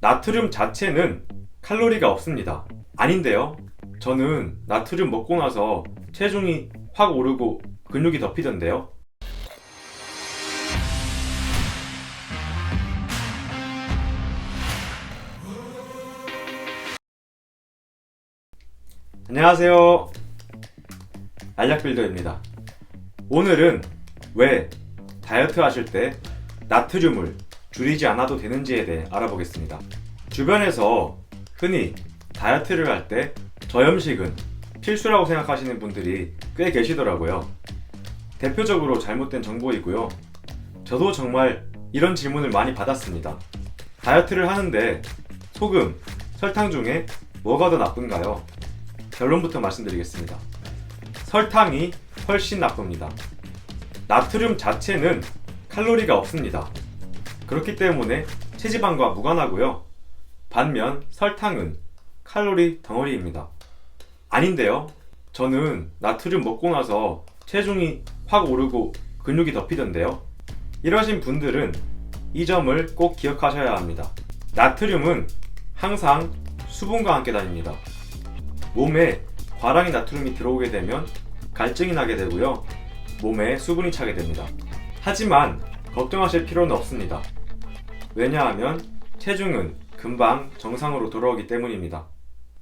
나트륨 자체는 칼로리가 없습니다. 아닌데요. 저는 나트륨 먹고 나서 체중이 확 오르고 근육이 덮이던데요. 안녕하세요. 알약빌더입니다. 오늘은 왜 다이어트 하실 때 나트륨을 줄이지 않아도 되는지에 대해 알아보겠습니다. 주변에서 흔히 다이어트를 할 때 저염식은 필수라고 생각하시는 분들이 꽤 계시더라고요. 대표적으로 잘못된 정보이고요. 저도 정말 이런 질문을 많이 받았습니다. 다이어트를 하는데 소금, 설탕 중에 뭐가 더 나쁜가요? 결론부터 말씀드리겠습니다. 설탕이 훨씬 나쁩니다. 나트륨 자체는 칼로리가 없습니다. 그렇기 때문에 체지방과 무관하고요. 반면 설탕은 칼로리 덩어리입니다. 아닌데요. 저는 나트륨 먹고 나서 체중이 확 오르고 근육이 덮이던데요. 이러신 분들은 이 점을 꼭 기억하셔야 합니다. 나트륨은 항상 수분과 함께 다닙니다. 몸에 과량의 나트륨이 들어오게 되면 갈증이 나게 되고요. 몸에 수분이 차게 됩니다. 하지만 걱정하실 필요는 없습니다. 왜냐하면 체중은 금방 정상으로 돌아오기 때문입니다.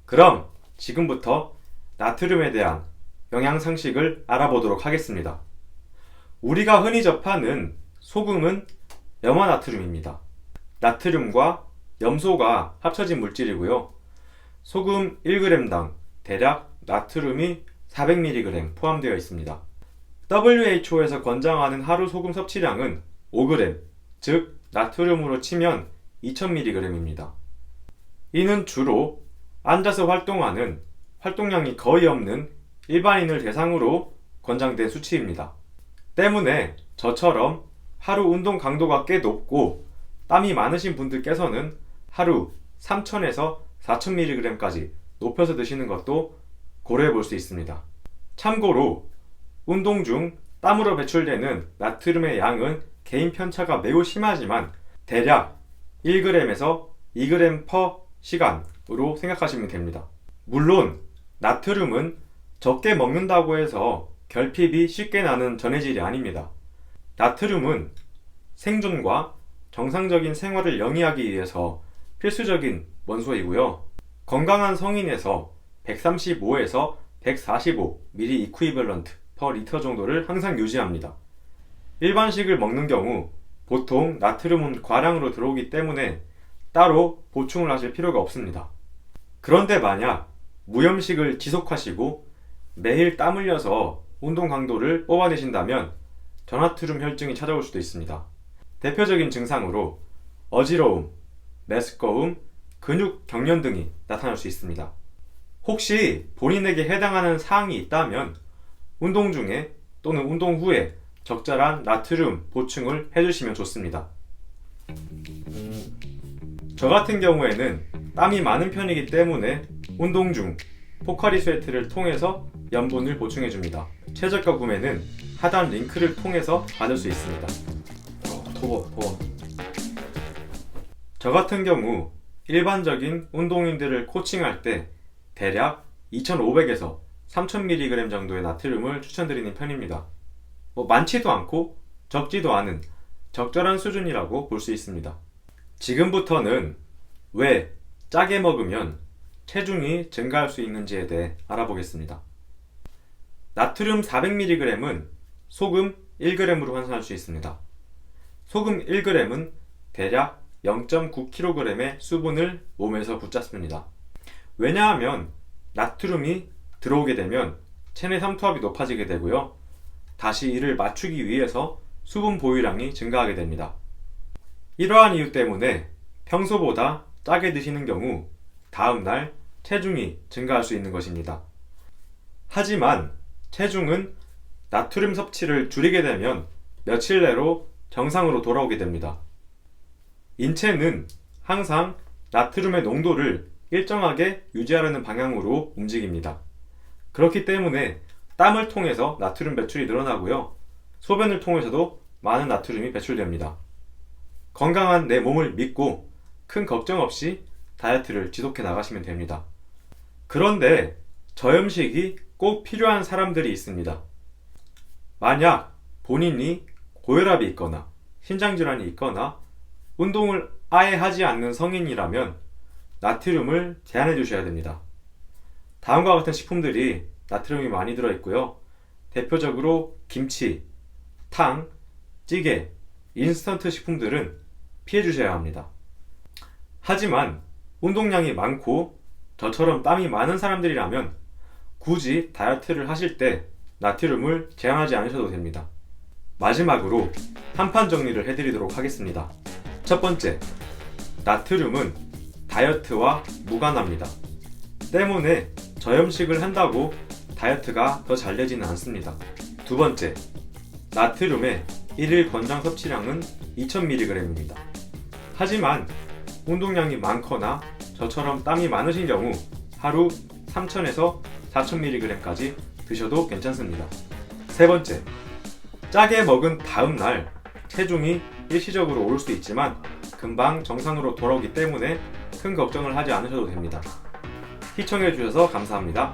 그럼 지금부터 나트륨에 대한 영양 상식을 알아보도록 하겠습니다. 우리가 흔히 접하는 소금은 염화나트륨입니다. 나트륨과 염소가 합쳐진 물질이고요. 소금 1g당 대략 나트륨이 400mg 포함되어 있습니다. WHO에서 권장하는 하루 소금 섭취량은 5g, 즉 나트륨으로 치면 2000mg입니다. 이는 주로 앉아서 활동하는 활동량이 거의 없는 일반인을 대상으로 권장된 수치입니다. 때문에 저처럼 하루 운동 강도가 꽤 높고 땀이 많으신 분들께서는 하루 3000에서 4000mg까지 높여서 드시는 것도 고려해 볼 수 있습니다. 참고로 운동 중 땀으로 배출되는 나트륨의 양은 개인 편차가 매우 심하지만 대략 1g에서 2g per 시간으로 생각하시면 됩니다. 물론 나트륨은 적게 먹는다고 해서 결핍이 쉽게 나는 전해질이 아닙니다. 나트륨은 생존과 정상적인 생활을 영위하기 위해서 필수적인 원소이고요. 건강한 성인에서 135에서 145ml 이퀴벌런트 per 리터 정도를 항상 유지합니다. 일반식을 먹는 경우 보통 나트륨은 과량으로 들어오기 때문에 따로 보충을 하실 필요가 없습니다. 그런데 만약 무염식을 지속하시고 매일 땀 흘려서 운동 강도를 뽑아내신다면 저나트륨 혈증이 찾아올 수도 있습니다. 대표적인 증상으로 어지러움, 메스꺼움, 근육 경련 등이 나타날 수 있습니다. 혹시 본인에게 해당하는 사항이 있다면 운동 중에 또는 운동 후에 적절한 나트륨 보충을 해주시면 좋습니다. 저 같은 경우에는 땀이 많은 편이기 때문에 운동 중 포카리 스웨트를 통해서 염분을 보충해줍니다. 최저가 구매는 하단 링크를 통해서 받을 수 있습니다. 더워. 저 같은 경우 일반적인 운동인들을 코칭할 때 대략 2500에서 3000mg 정도의 나트륨을 추천드리는 편입니다. 많지도 않고 적지도 않은 적절한 수준이라고 볼 수 있습니다. 지금부터는 왜 짜게 먹으면 체중이 증가할 수 있는지에 대해 알아보겠습니다. 나트륨 400mg은 소금 1g으로 환산할 수 있습니다. 소금 1g은 대략 0.9kg의 수분을 몸에서 붙잡습니다. 왜냐하면 나트륨이 들어오게 되면 체내 삼투압이 높아지게 되고요. 다시 이를 맞추기 위해서 수분 보유량이 증가하게 됩니다. 이러한 이유 때문에 평소보다 짜게 드시는 경우 다음날 체중이 증가할 수 있는 것입니다. 하지만 체중은 나트륨 섭취를 줄이게 되면 며칠 내로 정상으로 돌아오게 됩니다. 인체는 항상 나트륨의 농도를 일정하게 유지하려는 방향으로 움직입니다. 그렇기 때문에 땀을 통해서 나트륨 배출이 늘어나고요. 소변을 통해서도 많은 나트륨이 배출됩니다. 건강한 내 몸을 믿고 큰 걱정 없이 다이어트를 지속해 나가시면 됩니다. 그런데 저염식이 꼭 필요한 사람들이 있습니다. 만약 본인이 고혈압이 있거나 신장질환이 있거나 운동을 아예 하지 않는 성인이라면 나트륨을 제한해 주셔야 됩니다. 다음과 같은 식품들이 나트륨이 많이 들어있고요. 대표적으로 김치, 탕, 찌개, 인스턴트 식품들은 피해 주셔야 합니다. 하지만 운동량이 많고 저처럼 땀이 많은 사람들이라면 굳이 다이어트를 하실 때 나트륨을 제한하지 않으셔도 됩니다. 마지막으로 한판 정리를 해드리도록 하겠습니다. 첫 번째, 나트륨은 다이어트와 무관합니다. 때문에 저염식을 한다고 다이어트가 더 잘 되지는 않습니다. 두 번째, 나트륨의 1일 권장 섭취량은 2000mg입니다. 하지만 운동량이 많거나 저처럼 땀이 많으신 경우 하루 3000에서 4000mg까지 드셔도 괜찮습니다. 세 번째, 짜게 먹은 다음 날 체중이 일시적으로 오를 수 있지만 금방 정상으로 돌아오기 때문에 큰 걱정을 하지 않으셔도 됩니다. 시청해주셔서 감사합니다.